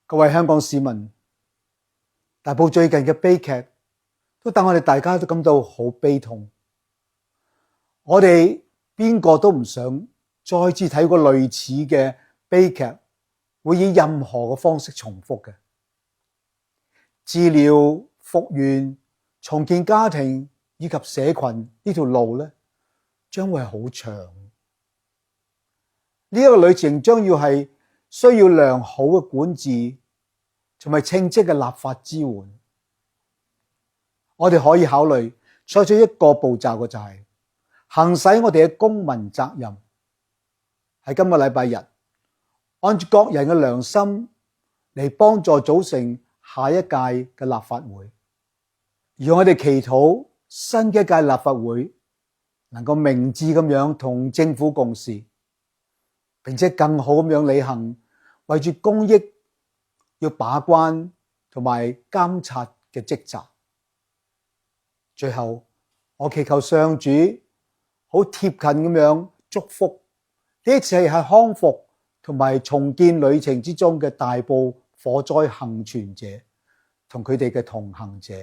各位香港市民，大埔最近嘅悲劇都等我哋大家都感到好悲痛。我哋邊個都唔想再次睇過類似嘅悲劇會以任何嘅方式重複嘅。治療、復原、重建家庭以及社群呢條路咧，將會係好長。呢一個旅程將要係需要良好嘅管治同埋稱職嘅立法支援。我哋可以考慮採取一個步驟嘅，就係行使我哋嘅公民責任，喺今個禮拜日按住各人嘅良心嚟幫助組成下一屆嘅立法會，而我哋祈禱新嘅一屆立法會能夠明智咁樣同政府共事，並且更好咁樣履行為住公益要把關同埋監察嘅職責。最後，我祈求上主好貼近咁樣祝福呢一次係康復同埋重建旅程之中嘅大埔火災幸存者同佢哋嘅同行者。